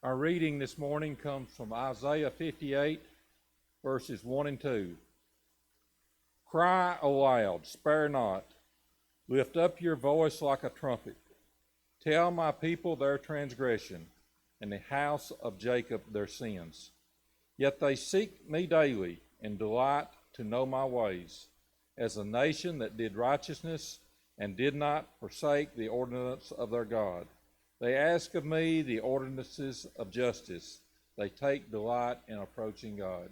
Our reading this morning comes from Isaiah 58, verses 1 and 2. Cry aloud, spare not. Lift up your voice like a trumpet. Tell my people their transgression, and the house of Jacob their sins. Yet they seek me daily, and delight to know my ways, as a nation that did righteousness, and did not forsake the ordinance of their God. They ask of me the ordinances of justice. They take delight in approaching God.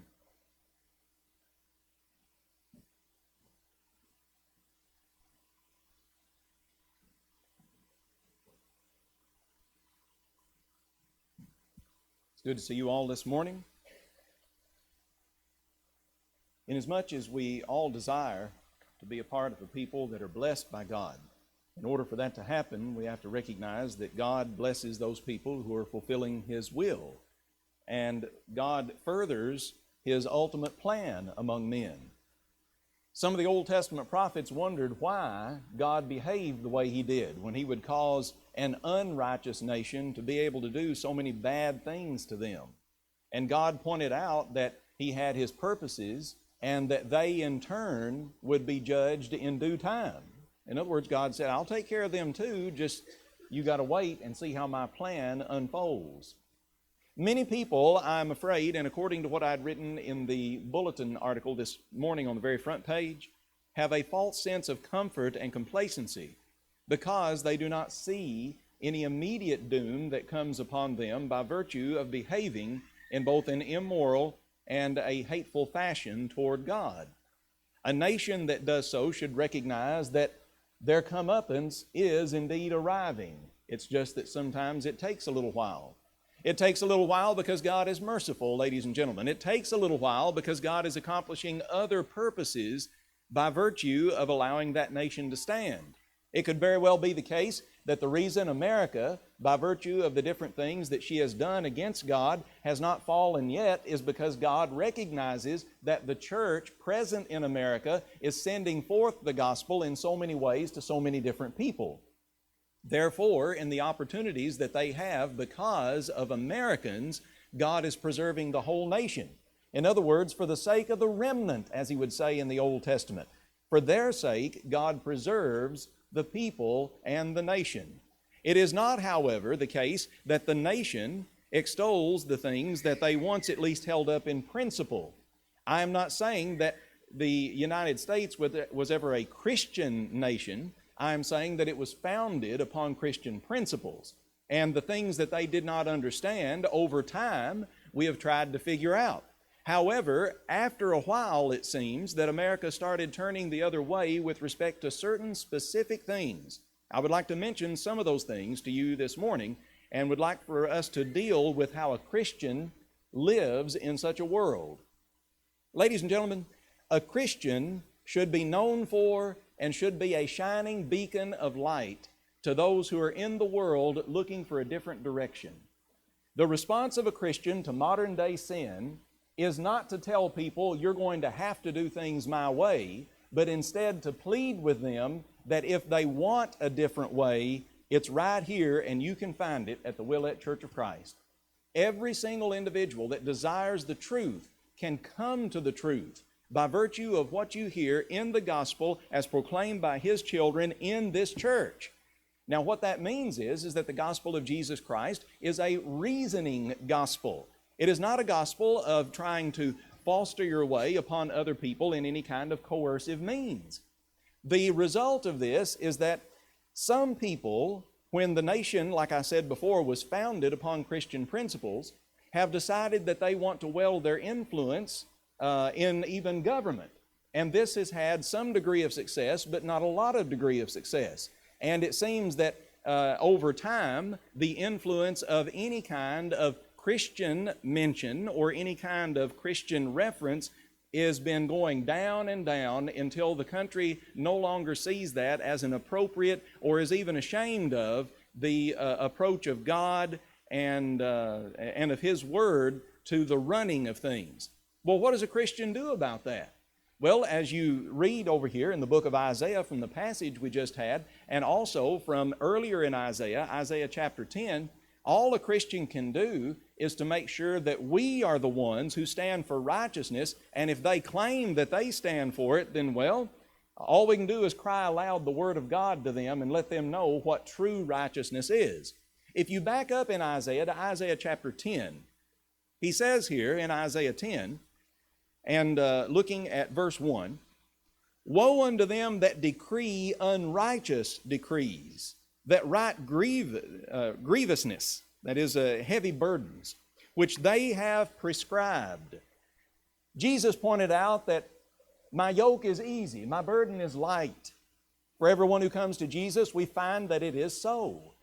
It's good to see you all this morning. Inasmuch as we all desire to be a part of a people that are blessed by God, in order for that to happen, we have to recognize that God blesses those people who are fulfilling His will. And God furthers His ultimate plan among men. Some of the Old Testament prophets wondered why God behaved the way He did when He would cause an unrighteous nation to be able to do so many bad things to them. And God pointed out that He had His purposes and that they in turn would be judged in due time. In other words, God said, I'll take care of them too, just you got to wait and see how my plan unfolds. Many people, I'm afraid, and according to what I'd written in the bulletin article this morning on the very front page, have a false sense of comfort and complacency because they do not see any immediate doom that comes upon them by virtue of behaving in both an immoral and a hateful fashion toward God. A nation that does so should recognize that their comeuppance is indeed arriving. It's just that sometimes it takes a little while. It takes a little while because God is merciful, ladies and gentlemen. It takes a little while because God is accomplishing other purposes by virtue of allowing that nation to stand. It could very well be the case that the reason America, by virtue of the different things that she has done against God, has not fallen yet is because God recognizes that the church present in America is sending forth the gospel in so many ways to so many different people. Therefore, in the opportunities that they have because of Americans, God is preserving the whole nation. In other words, for the sake of the remnant, as He would say in the Old Testament, for their sake, God preserves the people and the nation. It is not, however, the case that the nation extols the things that they once at least held up in principle. I am not saying that the United States was ever a Christian nation. I am saying that it was founded upon Christian principles. And the things that they did not understand over time, we have tried to figure out. However, after a while, it seems that America started turning the other way with respect to certain specific things. I would like to mention some of those things to you this morning and would like for us to deal with how a Christian lives in such a world. Ladies and gentlemen, a Christian should be known for and should be a shining beacon of light to those who are in the world looking for a different direction. The response of a Christian to modern day sin is not to tell people you're going to have to do things my way, but instead to plead with them that if they want a different way, it's right here and you can find it at the Willette Church of Christ. Every single individual that desires the truth can come to the truth by virtue of what you hear in the gospel as proclaimed by His children in this church. Now what that means is that the gospel of Jesus Christ is a reasoning gospel. It is not a gospel of trying to foster your way upon other people in any kind of coercive means. The result of this is that some people, when the nation, like I said before, was founded upon Christian principles, have decided that they want to weld their influence in even government. And this has had some degree of success, but not a lot of degree of success. And it seems that over time, the influence of any kind of Christian mention or any kind of Christian reference has been going down and down until the country no longer sees that as an appropriate or is even ashamed of the approach of God and of His Word to the running of things. Well, what does a Christian do about that? Well, as you read over here in the book of Isaiah from the passage we just had, and also from earlier in Isaiah, Isaiah chapter 10, All a Christian can do is to make sure that we are the ones who stand for righteousness, and if they claim that they stand for it, then, well, all we can do is cry aloud the Word of God to them and let them know what true righteousness is. If you back up in Isaiah to Isaiah chapter 10, he says here in Isaiah 10, and looking at verse 1, "Woe unto them that decree unrighteous decrees, that write grievousness," that is, heavy burdens, "which they have prescribed." Jesus pointed out that my yoke is easy, my burden is light. For everyone who comes to Jesus, we find that it is so.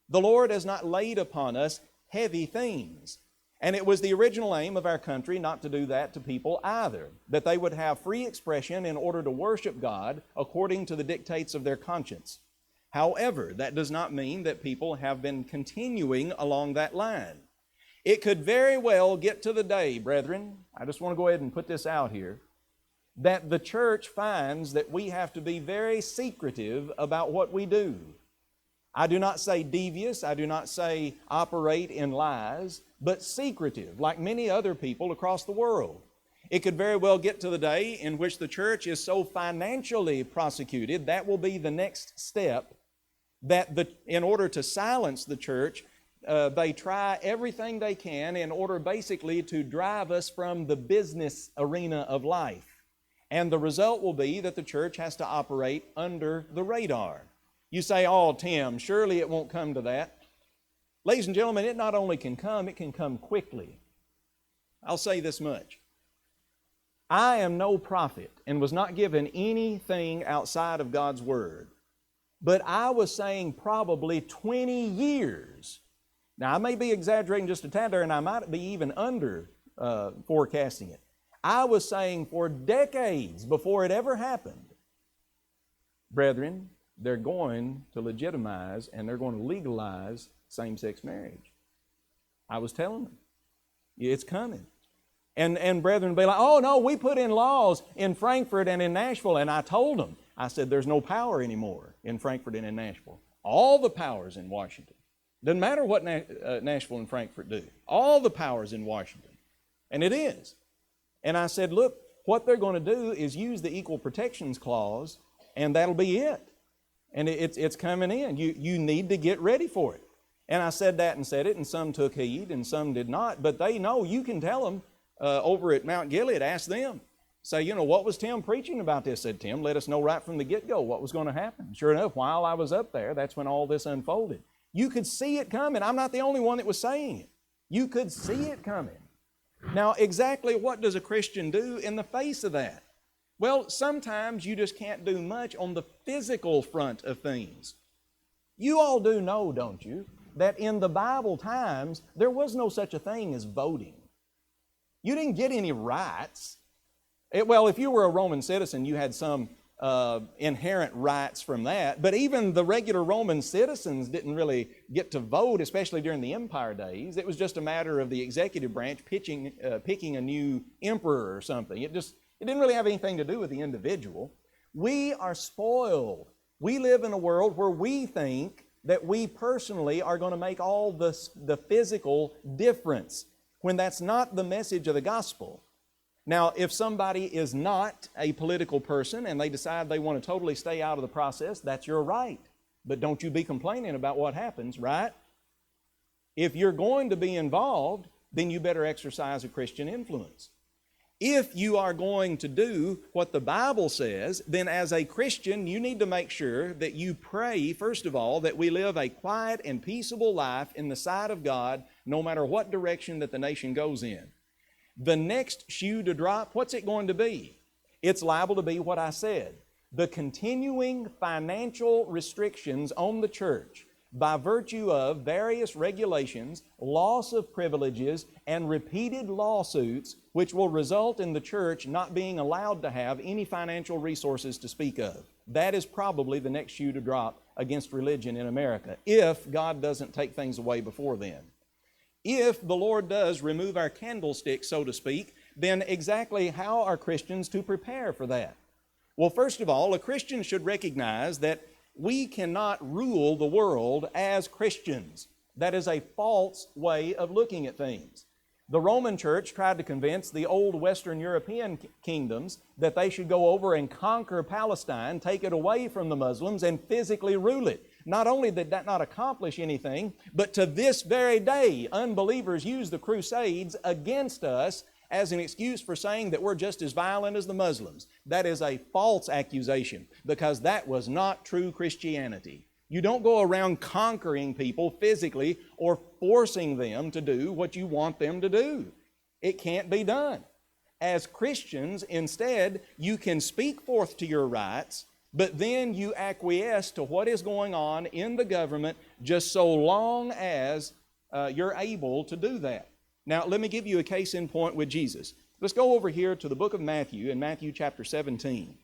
The Lord has not laid upon us heavy things. And it was the original aim of our country not to do that to people either, that they would have free expression in order to worship God according to the dictates of their conscience. However, that does not mean that people have been continuing along that line. It could very well get to the day, brethren, I just want to go ahead and put this out here, that the church finds that we have to be very secretive about what we do. I do not say devious, I do not say operate in lies, but secretive, like many other people across the world. It could very well get to the day in which the church is so financially prosecuted, that will be the next step, that in order to silence the church, they try everything they can in order basically to drive us from the business arena of life. And the result will be that the church has to operate under the radar. You say, "Oh, Tim, surely it won't come to that." Ladies and gentlemen, it not only can come, it can come quickly. I'll say this much. I am no prophet and was not given anything outside of God's Word. But I was saying probably 20 years. Now, I may be exaggerating just a tad there, and I might be even under forecasting it. I was saying for decades before it ever happened, brethren, they're going to legitimize and they're going to legalize same-sex marriage. I was telling them, it's coming. And brethren be like, "Oh no, we put in laws in Frankfurt and in Nashville," and I told them, I said, "There's no power anymore in Frankfurt and in Nashville. All the power's in Washington. Doesn't matter what Nashville and Frankfurt do. All the power's in Washington." And it is. And I said, look, what they're going to do is use the Equal Protections Clause, and that'll be it. And it's coming in. You need to get ready for it. And I said that and said it, and some took heed and some did not. But they know, you can tell them over at Mount Gilead, ask them. Say, what was Tim preaching about this? Said, Tim let us know right from the get-go what was going to happen. Sure enough, while I was up there, that's when all this unfolded. You could see it coming. I'm not the only one that was saying it. You could see it coming. Now, exactly what does a Christian do in the face of that? Well, sometimes you just can't do much on the physical front of things. You all do know, don't you, that in the Bible times, there was no such a thing as voting. You didn't get any rights. Well, if you were a Roman citizen, you had some inherent rights from that. But even the regular Roman citizens didn't really get to vote, especially during the Empire days. It was just a matter of the executive branch picking a new emperor or something. It didn't really have anything to do with the individual. We are spoiled. We live in a world where we think that we personally are going to make all the physical difference, when that's not the message of the gospel. Now, if somebody is not a political person and they decide they want to totally stay out of the process, that's your right. But don't you be complaining about what happens, right? If you're going to be involved, then you better exercise a Christian influence. If you are going to do what the Bible says, then as a Christian, you need to make sure that you pray, first of all, that we live a quiet and peaceable life in the sight of God, no matter what direction that the nation goes in. The next shoe to drop, what's it going to be? It's liable to be what I said. The continuing financial restrictions on the church by virtue of various regulations, loss of privileges, and repeated lawsuits, which will result in the church not being allowed to have any financial resources to speak of. That is probably the next shoe to drop against religion in America, if God doesn't take things away before then. If the Lord does remove our candlestick, so to speak, then exactly how are Christians to prepare for that? Well, first of all, a Christian should recognize that we cannot rule the world as Christians. That is a false way of looking at things. The Roman Church tried to convince the old Western European kingdoms that they should go over and conquer Palestine, take it away from the Muslims, and physically rule it. Not only did that not accomplish anything, but to this very day, unbelievers use the Crusades against us as an excuse for saying that we're just as violent as the Muslims. That is a false accusation, because that was not true Christianity. You don't go around conquering people physically or forcing them to do what you want them to do. It can't be done. As Christians, instead, you can speak forth to your rights, but then you acquiesce to what is going on in the government just so long as you're able to do that. Now, let me give you a case in point with Jesus. Let's go over here to the book of Matthew, in Matthew chapter 17.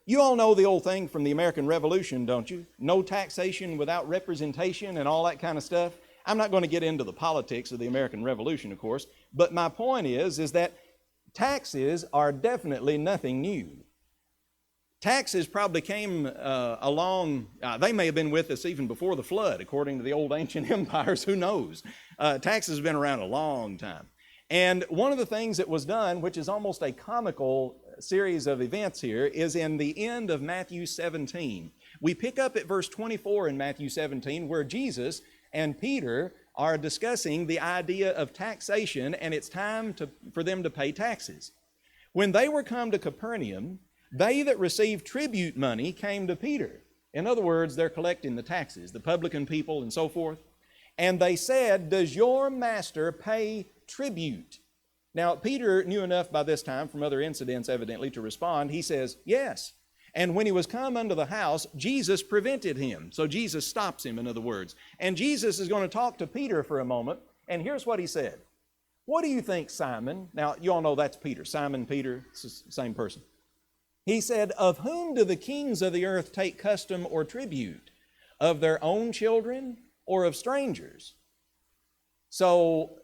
You all know the old thing from the American Revolution, don't you? No taxation without representation and all that kind of stuff. I'm not going to get into the politics of the American Revolution, of course, but my point is that taxes are definitely nothing new. Taxes probably came along, they may have been with us even before the flood, according to the old ancient empires, who knows? Taxes have been around a long time. And one of the things that was done, which is almost a comical series of events here, is in the end of Matthew 17. We pick up at verse 24 in Matthew 17, where Jesus and Peter are discussing the idea of taxation, and it's time for them to pay taxes. When they were come to Capernaum, they that received tribute money came to Peter. In other words, they're collecting the taxes, the publican people and so forth. And they said, "Does your master pay tribute?" Now, Peter knew enough by this time from other incidents, evidently, to respond. He says, "Yes." And when he was come unto the house, Jesus prevented him. So Jesus stops him, in other words. And Jesus is going to talk to Peter for a moment. And here's what he said. "What do you think, Simon?" Now, you all know that's Peter. Simon, Peter, it's the same person. He said, "Of whom do the kings of the earth take custom or tribute? Of their own children or of strangers?" So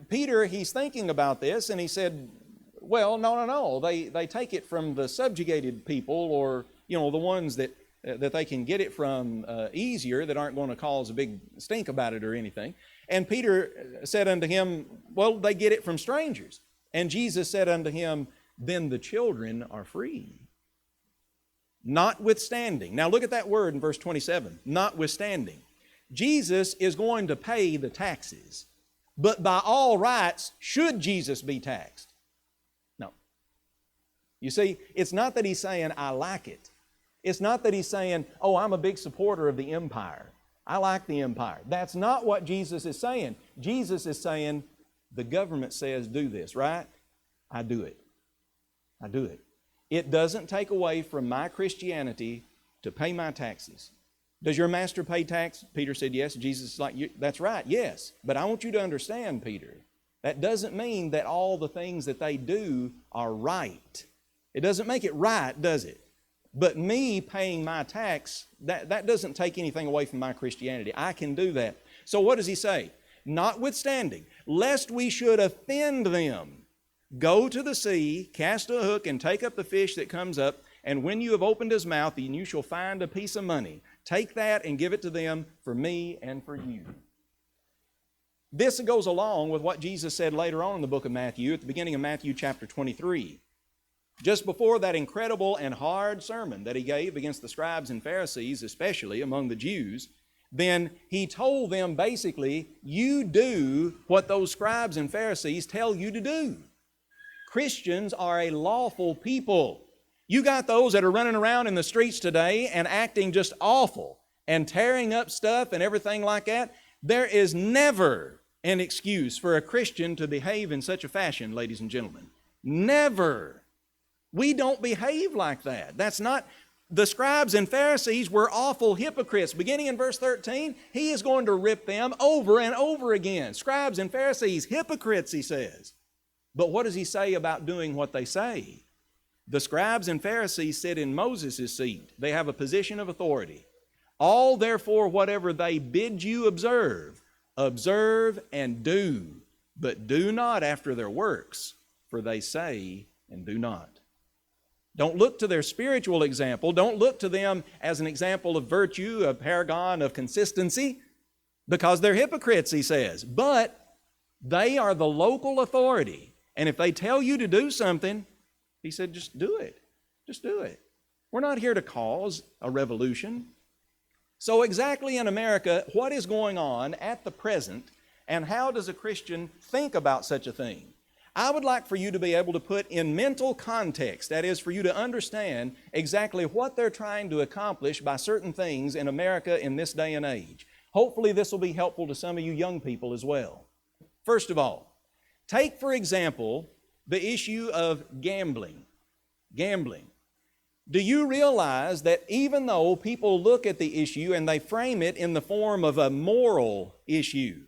Peter, he's thinking about this, and he said, well, no. They take it from the subjugated people, or, the ones that they can get it from easier, that aren't going to cause a big stink about it or anything. And Peter said unto him, well, they get it from strangers. And Jesus said unto him, then the children are free. Notwithstanding. Now look at that word in verse 27. Notwithstanding. Jesus is going to pay the taxes. But by all rights, should Jesus be taxed? No. You see, it's not that he's saying, I like it. It's not that he's saying, oh, I'm a big supporter of the empire. I like the empire. That's not what Jesus is saying. Jesus is saying, the government says do this, right? I do it. I do it. It doesn't take away from my Christianity to pay my taxes. Does your master pay tax? Peter said, yes. Jesus is like, that's right, yes. But I want you to understand, Peter, that doesn't mean that all the things that they do are right. It doesn't make it right, does it? But me paying my tax, that doesn't take anything away from my Christianity. I can do that. So what does he say? Notwithstanding, lest we should offend them, go to the sea, cast a hook, and take up the fish that comes up, and when you have opened his mouth, then you shall find a piece of money. Take that and give it to them for me and for you. This goes along with what Jesus said later on in the book of Matthew, at the beginning of Matthew chapter 23. Just before that incredible and hard sermon that he gave against the scribes and Pharisees, especially among the Jews, then he told them basically, you do what those scribes and Pharisees tell you to do. Christians are a lawful people. You got those that are running around in the streets today and acting just awful and tearing up stuff and everything like that. There is never an excuse for a Christian to behave in such a fashion, ladies and gentlemen. Never. We don't behave like that. That's not, the scribes and Pharisees were awful hypocrites. Beginning in verse 13, he is going to rip them over and over again. Scribes and Pharisees, hypocrites, he says. But what does he say about doing what they say? The scribes and Pharisees sit in Moses' seat. They have a position of authority. All, therefore, whatever they bid you observe, observe and do, but do not after their works, for they say and do not. Don't look to their spiritual example. Don't look to them as an example of virtue, a paragon of consistency. because they're hypocrites, he says. But they are the local authority. And if they tell you to do something, he said, just do it. Just do it. We're not here to cause a revolution. So exactly in America, what is going on at the present, and how does a Christian think about such a thing? I would like for you to be able to put in mental context, that is, for you to understand exactly what they're trying to accomplish by certain things in America in this day and age. Hopefully this will be helpful to some of you young people as well. First of all, take for example the issue of gambling. Gambling. Do you realize that even though people look at the issue and they frame it in the form of a moral issue,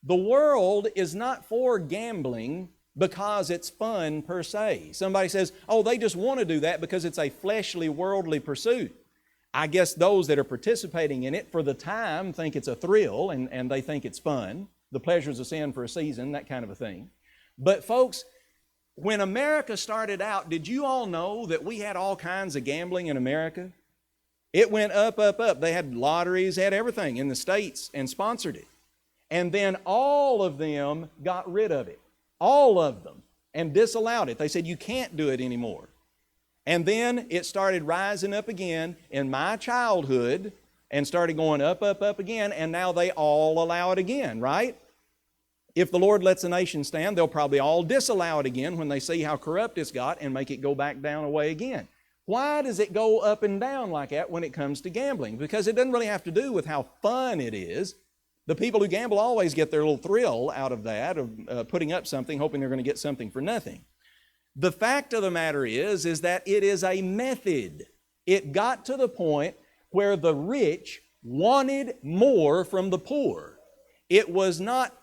the world is not for gambling because it's fun per se. Somebody says, oh, they just want to do that because it's a fleshly, worldly pursuit. I guess those that are participating in it for the time think it's a thrill and they think it's fun. The pleasures of sin for a season, that kind of a thing. But folks, when America started out, did you all know that we had all kinds of gambling in America? It went up, up, up. They had lotteries, had everything in the states and sponsored it. And then all of them got rid of it. All of them, and disallowed it. They said, you can't do it anymore. And then it started rising up again in my childhood and started going up, up, up again, and now they all allow it again, right? If the Lord lets a nation stand, they'll probably all disallow it again when they see how corrupt it's got and make it go back down away again. Why does it go up and down like that when it comes to gambling? Because it doesn't really have to do with how fun it is. The people who gamble always get their little thrill out of that, of putting up something, hoping they're going to get something for nothing. The fact of the matter is that it is a method. It got to the point where the rich wanted more from the poor. It was not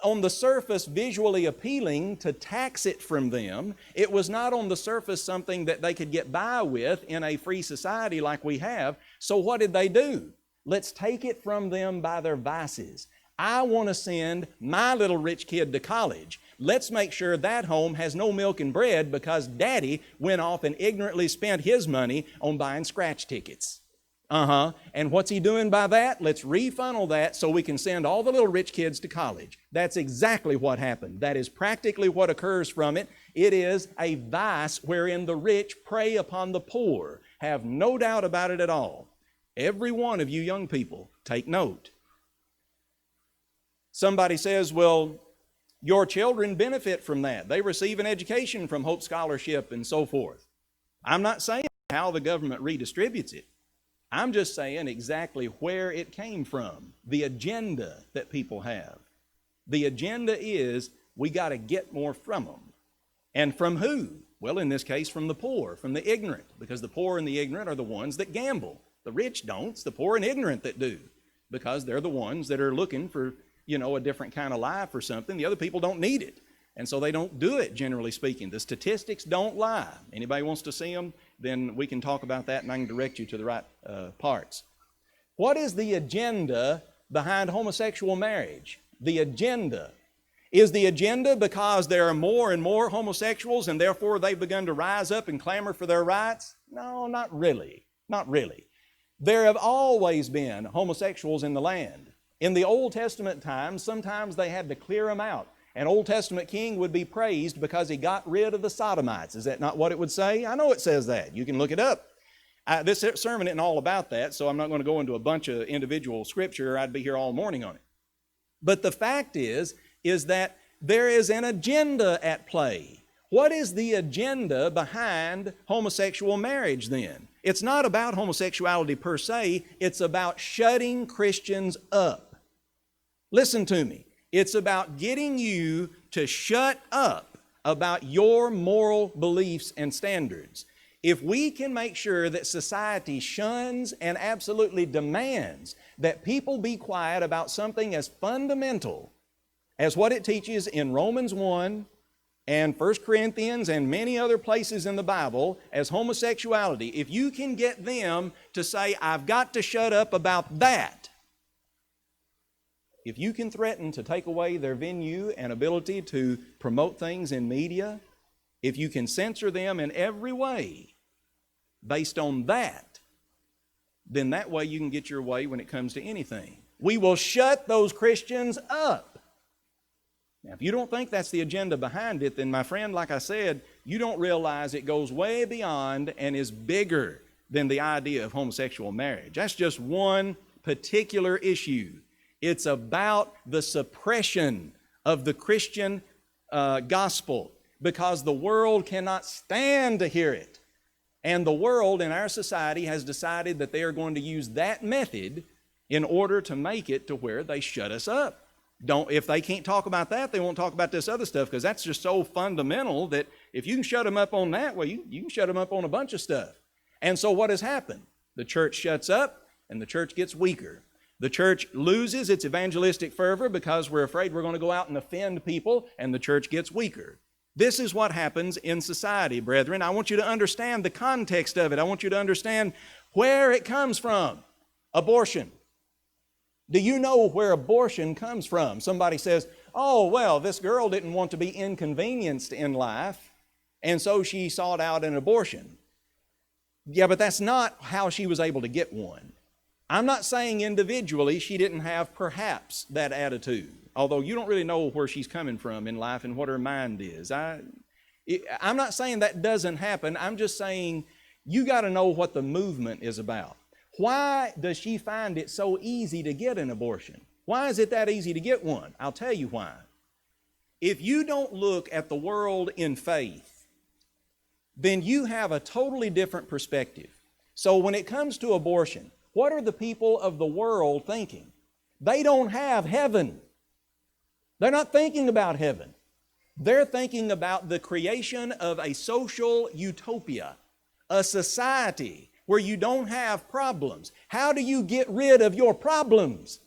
on the surface visually appealing to tax it from them. It was not on the surface something that they could get by with in a free society like we have. So what did they do? Let's take it from them by their vices. I want to send my little rich kid to college. Let's make sure that home has no milk and bread because daddy went off and ignorantly spent his money on buying scratch tickets. And what's he doing by that? Let's refunnel that so we can send all the little rich kids to college. That's exactly what happened. That is practically what occurs from it. It is a vice wherein the rich prey upon the poor. Have no doubt about it at all. Every one of you young people, take note. Somebody says, well, your children benefit from that. They receive an education from Hope Scholarship and so forth. I'm not saying how the government redistributes it. I'm just saying exactly where it came from, the agenda that people have. The agenda is we got to get more from them. And from who? Well, in this case, from the poor, from the ignorant, because the poor and the ignorant are the ones that gamble. The rich don't. It's the poor and ignorant that do, because they're the ones that are looking for, a different kind of life or something. The other people don't need it, and so they don't do it, generally speaking. The statistics don't lie. Anybody wants to see them, then we can talk about that, and I can direct you to the right parts. What is the agenda behind homosexual marriage? The agenda. Is the agenda because there are more and more homosexuals, and therefore they've begun to rise up and clamor for their rights? No, not really. Not really. There have always been homosexuals in the land. In the Old Testament times, sometimes they had to clear them out. An Old Testament king would be praised because he got rid of the sodomites. Is that not what it would say? I know it says that. You can look it up. This sermon isn't all about that, so I'm not going to go into a bunch of individual scripture. I'd be here all morning on it. But the fact is that there is an agenda at play. What is the agenda behind homosexual marriage then? It's not about homosexuality per se. It's about shutting Christians up. Listen to me. It's about getting you to shut up about your moral beliefs and standards. If we can make sure that society shuns and absolutely demands that people be quiet about something as fundamental as what it teaches in Romans 1 and 1 Corinthians and many other places in the Bible as homosexuality, if you can get them to say, I've got to shut up about that, if you can threaten to take away their venue and ability to promote things in media, if you can censor them in every way based on that, then that way you can get your way when it comes to anything. We will shut those Christians up. Now, if you don't think that's the agenda behind it, then my friend, like I said, you don't realize it goes way beyond and is bigger than the idea of homosexual marriage. That's just one particular issue. It's about the suppression of the Christian gospel because the world cannot stand to hear it. And the world in our society has decided that they are going to use that method in order to make it to where they shut us up. If they can't talk about that, they won't talk about this other stuff because that's just so fundamental that if you can shut them up on that, well, you can shut them up on a bunch of stuff. And so what has happened? The church shuts up and the church gets weaker. The church loses its evangelistic fervor because we're afraid we're going to go out and offend people, and the church gets weaker. This is what happens in society, brethren. I want you to understand the context of it. I want you to understand where it comes from. Abortion. Do you know where abortion comes from? Somebody says, oh, well, this girl didn't want to be inconvenienced in life, and so she sought out an abortion. Yeah, but that's not how she was able to get one. I'm not saying individually she didn't have perhaps that attitude, although you don't really know where she's coming from in life and what her mind is. I'm not saying that doesn't happen. I'm just saying you got to know what the movement is about. Why does she find it so easy to get an abortion? Why is it that easy to get one? I'll tell you why. If you don't look at the world in faith, then you have a totally different perspective. So when it comes to abortion, what are the people of the world thinking? They don't have heaven. They're not thinking about heaven. They're thinking about the creation of a social utopia, a society where you don't have problems. How do you get rid of your problems?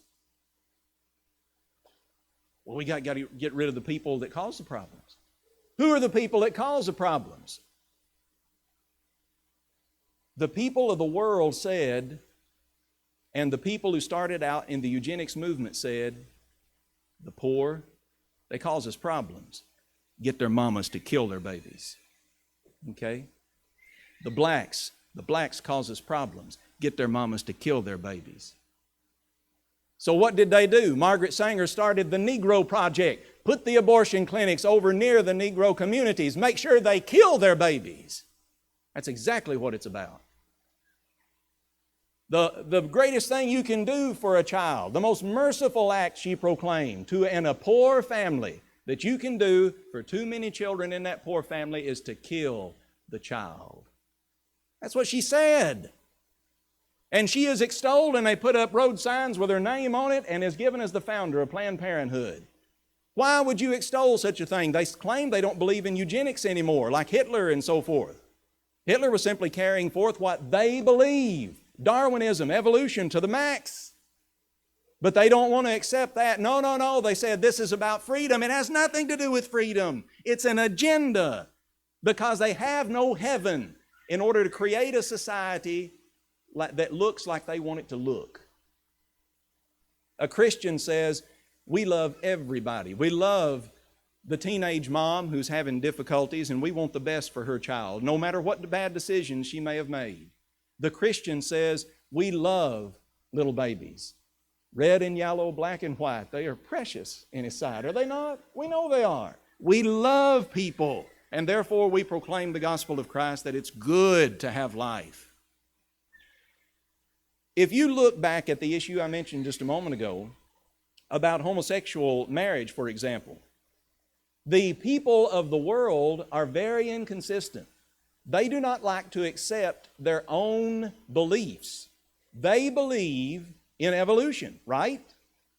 Well, we got to get rid of the people that cause the problems. Who are the people that cause the problems? The people of the world said, and the people who started out in the eugenics movement said, the poor, they cause us problems. Get their mamas to kill their babies. Okay? The blacks cause us problems. Get their mamas to kill their babies. So what did they do? Margaret Sanger started the Negro Project. Put the abortion clinics over near the Negro communities. Make sure they kill their babies. That's exactly what it's about. The greatest thing you can do for a child, the most merciful act, she proclaimed, in a poor family that you can do for too many children in that poor family is to kill the child. That's what she said. And she is extolled, and they put up road signs with her name on it and is given as the founder of Planned Parenthood. Why would you extol such a thing? They claim they don't believe in eugenics anymore, like Hitler and so forth. Hitler was simply carrying forth what they believe. Darwinism, evolution to the max. But they don't want to accept that. No. They said this is about freedom. It has nothing to do with freedom. It's an agenda because they have no heaven in order to create a society that looks like they want it to look. A Christian says, we love everybody. We love the teenage mom who's having difficulties, and we want the best for her child, no matter what bad decisions she may have made. The Christian says, we love little babies. Red and yellow, black and white. They are precious in His sight. Are they not? We know they are. We love people, and therefore we proclaim the gospel of Christ that it's good to have life. If you look back at the issue I mentioned just a moment ago about homosexual marriage, for example, the people of the world are very inconsistent. They do not like to accept their own beliefs. They believe in evolution, right?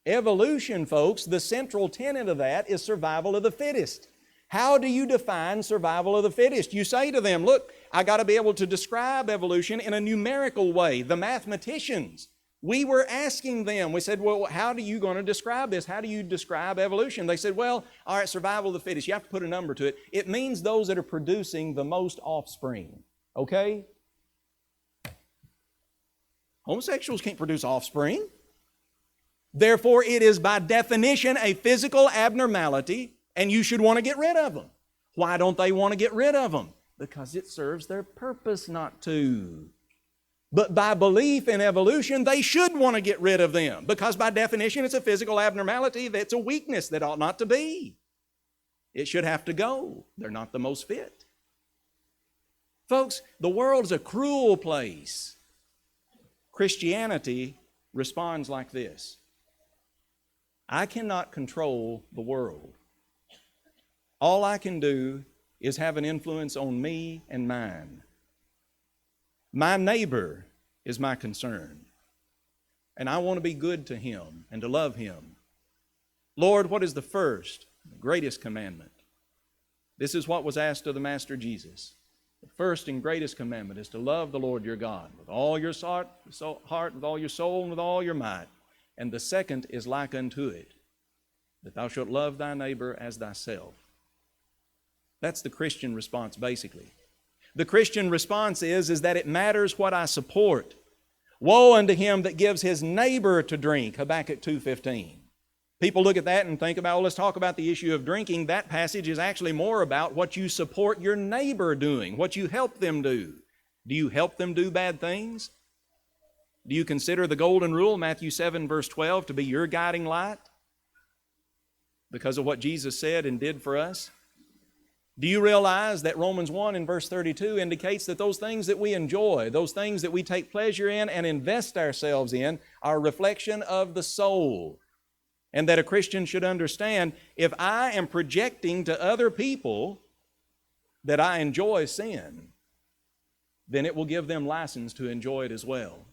Evolution, folks, the central tenet of that is survival of the fittest. How do you define survival of the fittest? You say to them, look, I got to be able to describe evolution in a numerical way. The mathematicians, we were asking them, we said, well, how are you going to describe this? How do you describe evolution? They said, well, all right, survival of the fittest. You have to put a number to it. It means those that are producing the most offspring, okay? Homosexuals can't produce offspring. Therefore, it is by definition a physical abnormality, and you should want to get rid of them. Why don't they want to get rid of them? Because it serves their purpose not to. But by belief in evolution, they should want to get rid of them, because by definition, it's a physical abnormality that's a weakness that ought not to be. It should have to go. They're not the most fit. Folks, the world is a cruel place. Christianity responds like this: I cannot control the world. All I can do is have an influence on me and mine. My neighbor is my concern, and I want to be good to him and to love him. Lord, what is the first, the greatest commandment? This is what was asked of the Master Jesus. The first and greatest commandment is to love the Lord your God with all your heart, with all your soul, and with all your might. And the second is like unto it, that thou shalt love thy neighbor as thyself. That's the Christian response, basically. The Christian response is that it matters what I support. Woe unto him that gives his neighbor to drink, Habakkuk 2:15. People look at that and think about, well, let's talk about the issue of drinking. That passage is actually more about what you support your neighbor doing, what you help them do. Do you help them do bad things? Do you consider the golden rule, Matthew 7, verse 12, to be your guiding light because of what Jesus said and did for us? Do you realize that Romans 1 in verse 32 indicates that those things that we enjoy, those things that we take pleasure in and invest ourselves in, are a reflection of the soul? And that a Christian should understand, if I am projecting to other people that I enjoy sin, then it will give them license to enjoy it as well.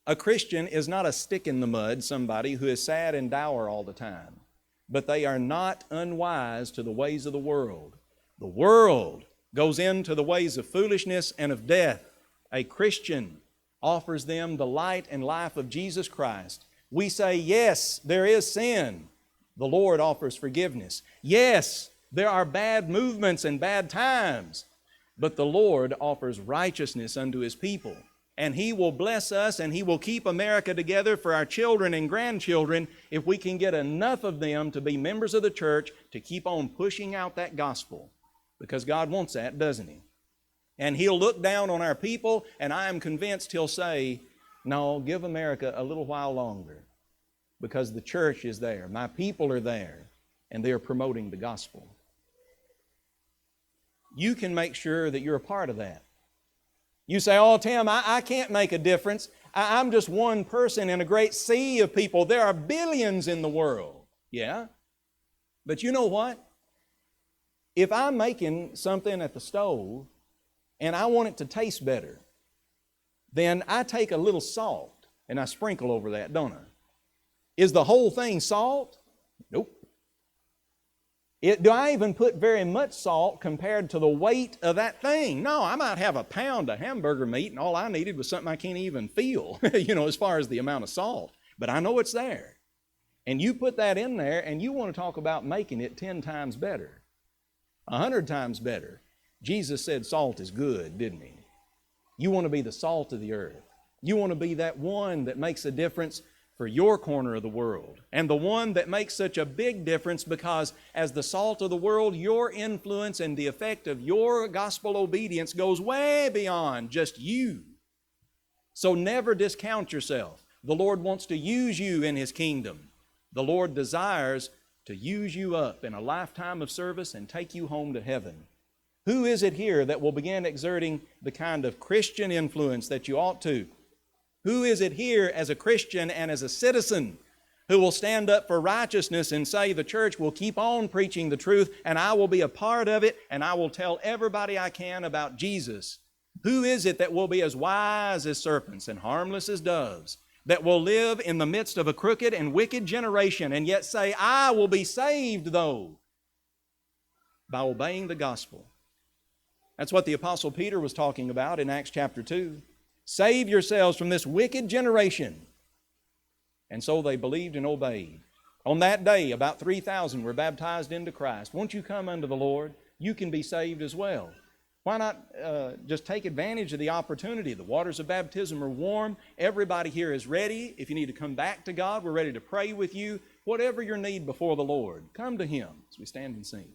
A Christian is not a stick in the mud, somebody who is sad and dour all the time. But they are not unwise to the ways of the world. The world goes into the ways of foolishness and of death. A Christian offers them the light and life of Jesus Christ. We say, yes, there is sin. The Lord offers forgiveness. Yes, there are bad movements and bad times. But the Lord offers righteousness unto His people. And He will bless us, and He will keep America together for our children and grandchildren if we can get enough of them to be members of the church to keep on pushing out that gospel. Because God wants that, doesn't He? And He'll look down on our people, and I am convinced He'll say, no, give America a little while longer, because the church is there, my people are there, and they are promoting the gospel. You can make sure that you're a part of that. You say, oh, Tim, I can't make a difference. I'm just one person in a great sea of people. There are billions in the world. Yeah, but you know what? If I'm making something at the stove and I want it to taste better, then I take a little salt and I sprinkle over that, don't I? Is the whole thing salt? Nope. Do I even put very much salt compared to the weight of that thing? No, I might have a pound of hamburger meat and all I needed was something I can't even feel, as far as the amount of salt. But I know it's there. And you put that in there and you want to talk about making it 10 times better, 100 times better. Jesus said salt is good, didn't He? You want to be the salt of the earth. You want to be that one that makes a difference for your corner of the world, and the one that makes such a big difference because as the salt of the world, your influence and the effect of your gospel obedience goes way beyond just you. So never discount yourself. The Lord wants to use you in His kingdom. The Lord desires to use you up in a lifetime of service and take you home to heaven. Who is it here that will begin exerting the kind of Christian influence that you ought to? Who is it here as a Christian and as a citizen who will stand up for righteousness and say the church will keep on preaching the truth and I will be a part of it and I will tell everybody I can about Jesus? Who is it that will be as wise as serpents and harmless as doves, that will live in the midst of a crooked and wicked generation and yet say, I will be saved though, by obeying the gospel? That's what the Apostle Peter was talking about in Acts chapter 2. Save yourselves from this wicked generation. And so they believed and obeyed. On that day, about 3,000 were baptized into Christ. Won't you come unto the Lord? You can be saved as well. Why not just take advantage of the opportunity? The waters of baptism are warm. Everybody here is ready. If you need to come back to God, we're ready to pray with you. Whatever your need before the Lord, come to Him as we stand and sing.